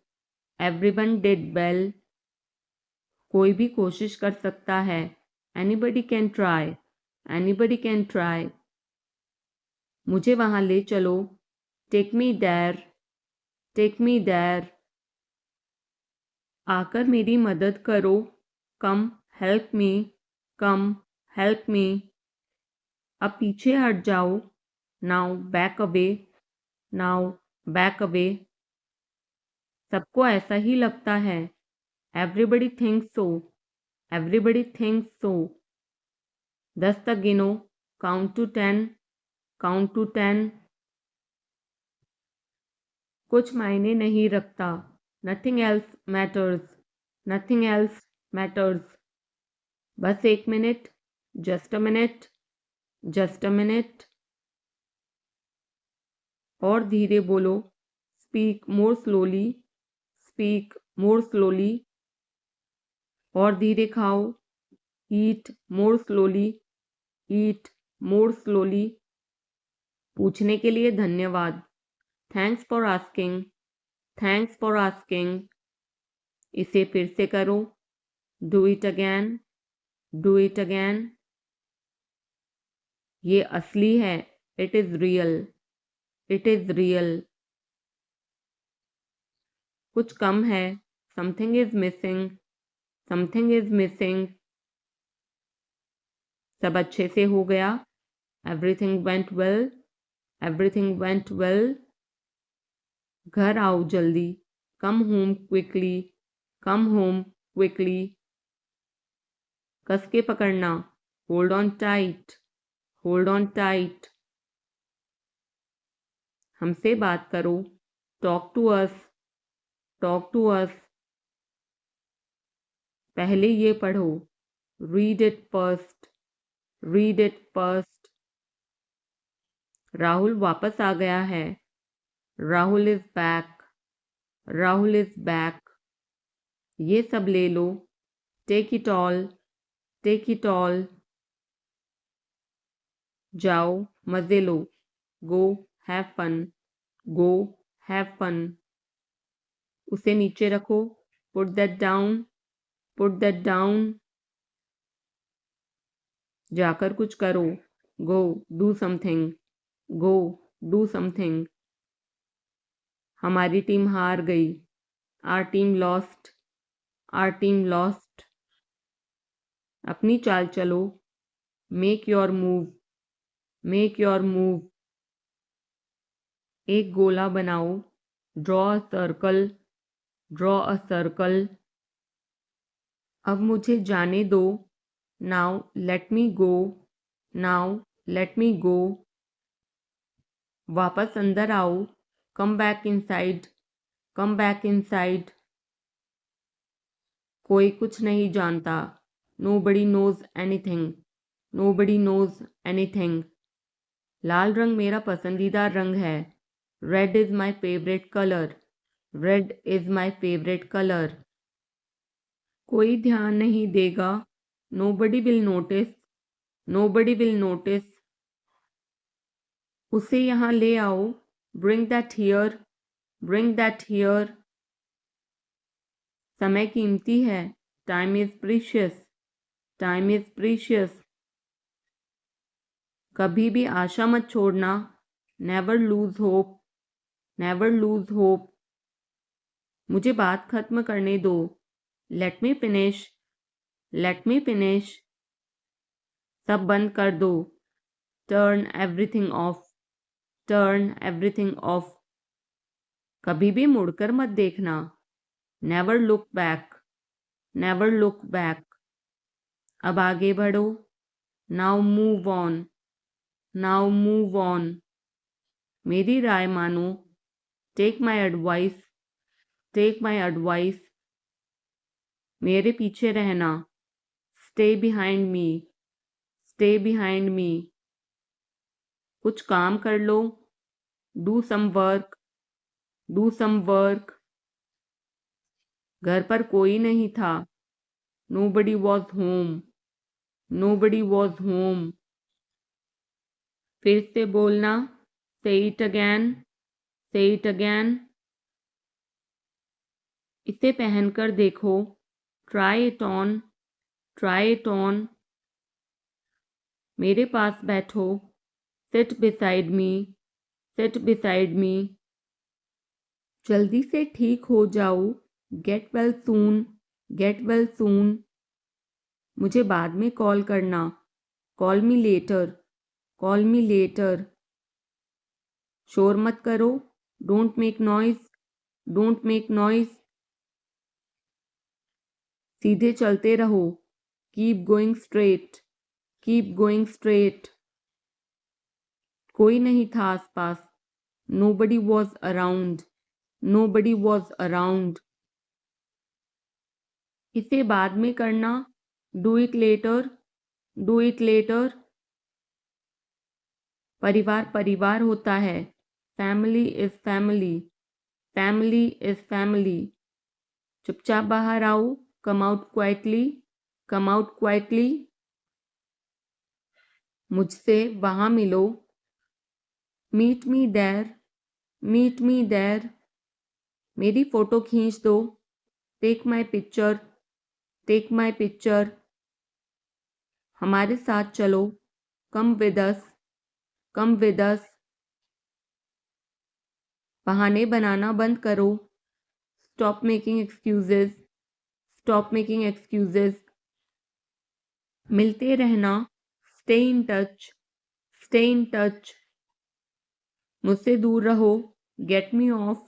everyone did well, कोई भी कोशिश कर सकता है, anybody can try, anybody can try, मुझे वहां ले चलो, take me there, take me there, आकर मेरी मदद करो, come help me, come help me, अब पीछे हट जाओ, now back away, now back away, सबको ऐसा ही लगता है, एवरीबडी थिंक्स सो, एवरीबडी थिंक्स सो, 10 तक गिनो, काउंट टू 10, काउंट टू 10, कुछ मायने नहीं रखता, nothing else matters, nothing else matters, बस 1 minute, just a minute, just a minute, और धीरे बोलो, speak more slowly, speak more slowly, और धीरे खाओ, eat more slowly, eat more slowly, पूछने के लिए धन्यवाद, thanks for asking, thanks for asking, इसे फिर से करो, do it again, do it again, ये असली है, it is real, it is real, कुछ कम है, something is missing, something is missing, सब अच्छे से हो गया, everything went well, everything went well, घर आओ जल्दी, come home quickly, come home quickly, कस के पकड़ना, hold on tight, hold on tight, हमसे बात करो, talk to us, talk to us, पहले ये पढ़ो, read it first, read it first, Rahul वापस आ गया है, Rahul is back, Rahul is back, ये सब ले लो, take it all, take it all, जाओ मजे लो, go have fun, go have fun, उसे नीचे रखो, put that down, put that down, जाकर कुछ करो, go do something, go do something, हमारी टीम हार गई, our team lost, our team lost, अपनी चाल चलो, make your move, make your move, एक गोला बनाओ, draw a circle, draw a circle, अब मुझे जाने दो, now let me go, now let me go, वापस अंदर आओ, come back inside, come back inside. कोई कुछ नहीं जानता, nobody knows anything, nobody knows anything। लाल रंग मेरा पसंदीदा रंग है, red is my favourite colour, red is my favourite colour. कोई ध्यान नहीं देगा, nobody will notice, nobody will notice। उसे यहाँ ले आओ, bring that here, bring that here। समय कीमती है, time is precious, time is precious। कभी भी आशा मत छोड़ना, never lose hope, never lose hope। मुझे बात खत्म करने दो, let me finish, let me finish। सब बंद कर दो, turn everything off, turn everything off। कभी भी मुड़कर मत देखना, never look back, never look back। अब आगे बढ़ो, now move on, now move on। मेरी राय मानो, take my advice, take my advice। मेरे पीछे रहना, stay behind me, stay behind me। कुछ काम कर लो, do some work, do some work। घर पर कोई नहीं था, nobody was home, nobody was home। फिर से बोलना, say it again, say it again। इसे पहनकर देखो, try it on, try it on। मेरे पास बैठो, sit beside me, sit beside me। जल्दी से ठीक हो जाओ, get well soon, get well soon। मुझे बाद में कॉल करना, call me later, call me later। शोर मत करो, don't make noise, don't make noise। सीधे चलते रहो, keep going straight, keep going straight। कोई नहीं था आसपास, nobody was around, nobody was around। इसे बाद में करना, do it later, do it later। परिवार परिवार होता है, family is family, family is family। चुपचाप बाहर आओ, come out quietly, come out quietly। मुझसे वहां मिलो, meet me there, meet me there। मेरी फोटो खींच दो, take my picture, take my picture। हमारे साथ चलो, come with us, come with us। बहाने बनाना बंद करो, stop making excuses, stop making excuses। मिलते रहना, stay in touch, stay in touch। मुझसे दूर रहो, get me off,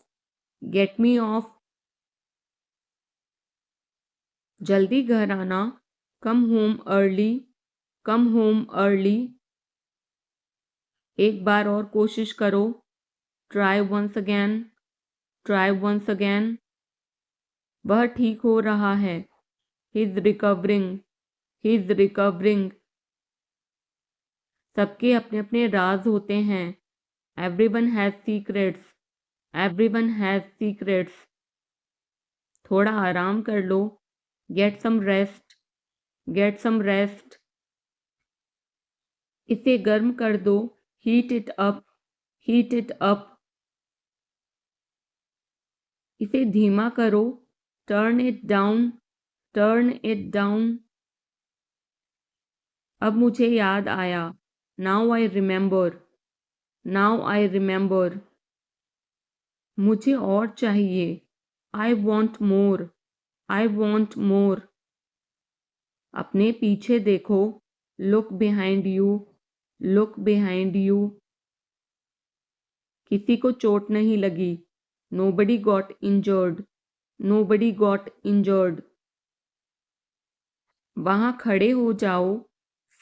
get me off। जल्दी घर आना, come home early, come home early। एक बार और कोशिश करो, try once again, try once again। वह ठीक हो रहा है, he's recovering, he's recovering। सबके अपने अपने राज होते हैं, everyone has secrets, everyone has secrets। थोड़ा आराम कर लो, get some rest, get some rest। इसे गर्म कर दो, heat it up, heat it up। इसे धीमा करो, turn it down, turn it down। अब मुझे याद आया, now I remember, now I remember। मुझे और चाहिए, I want more, I want more। अपने पीछे देखो, look behind you, look behind you। किसी को चोट नहीं लगी, nobody got injured, nobody got injured। वहां खड़े हो जाओ,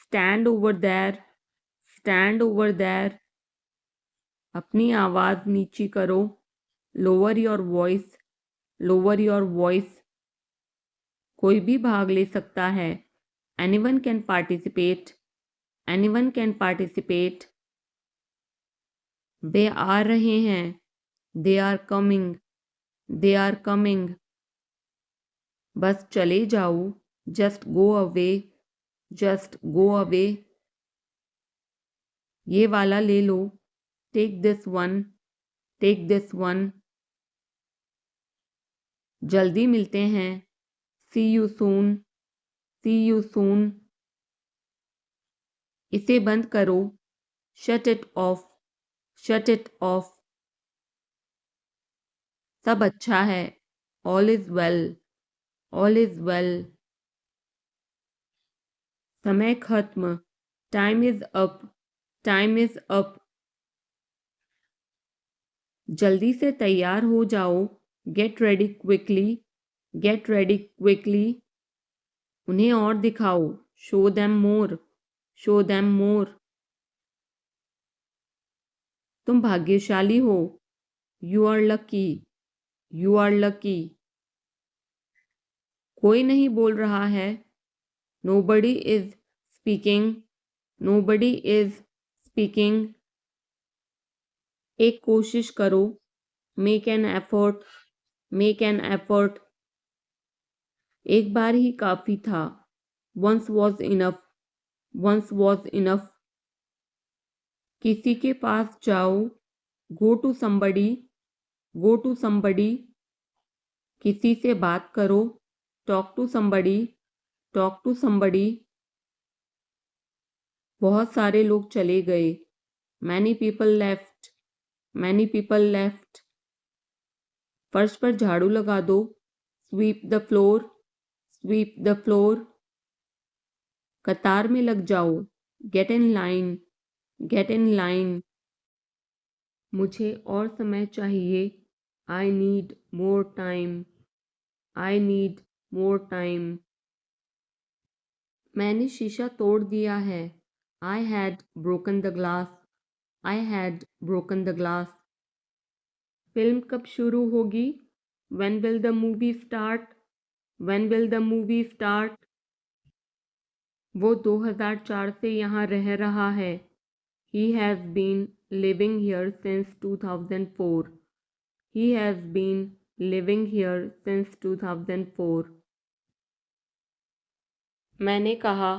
stand over there, stand over there। अपनी आवाज़ नीची करो, lower your voice, lower your voice. कोई भी भाग ले सकता है, anyone can participate, anyone can participate. वे आ रहे हैं, they are coming, they are coming. बस चले जाओ, just go away, just go away. ये वाला ले लो, take this one, take this one. जल्दी मिलते हैं, see you soon, see you soon. इसे बंद करो, shut it off, shut it off. सब अच्छा है, all is well, all is well. समय खत्म, time is up, time is up. जल्दी से तैयार हो जाओ, get ready quickly, get ready quickly. उन्हें और दिखाओ, show them more, show them more. तुम भाग्यशाली हो, you are lucky, you are lucky. कोई नहीं बोल रहा है, nobody is speaking, nobody is speaking. एक कोशिश करो, make an effort, make an effort. एक बार ही काफी था, once was enough, once was enough. किसी के पास जाओ, go to somebody, go to somebody. किसी से बात करो, talk to somebody, talk to somebody. बहुत सारे लोग चले गए, many people left, many people left. फर्श पर झाड़ू लगा दो, sweep the floor, sweep the floor. कतार में लग जाओ, get in line, get in line. मुझे और समय चाहिए, I need more time, I need more time. मैंने शीशा तोड़ दिया है, I had broken the glass, I had broken the glass. Film कब शुरू होगी, when will the movie start, when will the movie start. वो 2004 से यहाँ रह रहा है, he has been living here since 2004, he has been living here since 2004। मैंने कहा,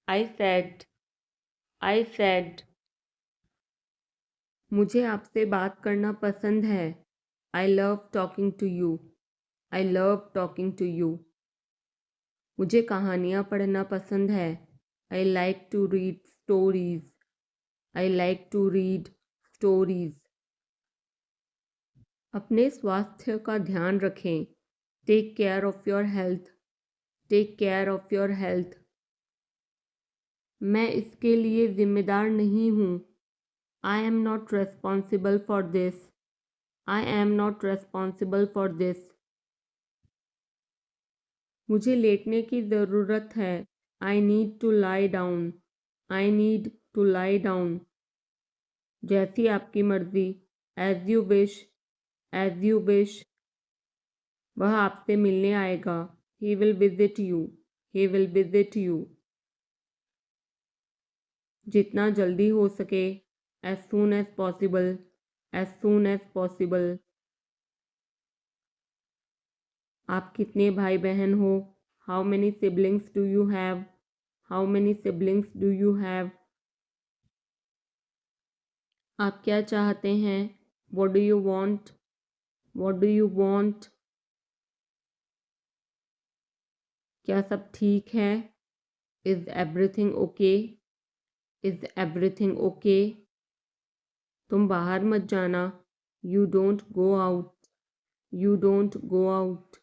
आई सेड, आई सेड। मुझे आपसे बात करना पसंद है, I love talking to you, I love talking to you. मुझे कहानियाँ पढ़ना पसंद है, I like to read stories, I like to read stories. अपने स्वास्थ्य का ध्यान रखें, take care of your health, take care of your health. मैं इसके लिए जिम्मेदार नहीं हूँ, I am not responsible for this, I am not responsible for this. मुझे लेटने की ज़रूरत है, I need to lie down, I need to lie down. जैसी आपकी मर्ज़ी, as you wish, as you wish. वह आपसे मिलने आएगा, he will visit you, he will visit you. जितना जल्दी हो सके, as soon as possible, as soon as possible. आप कितने भाई बहन हो, how many siblings do you have, how many siblings do you have. आप क्या चाहते हैं, what do you want, what do you want. क्या सब ठीक है, is everything okay, is everything okay. तुम बाहर मत जाना, you don't go out, you don't go out.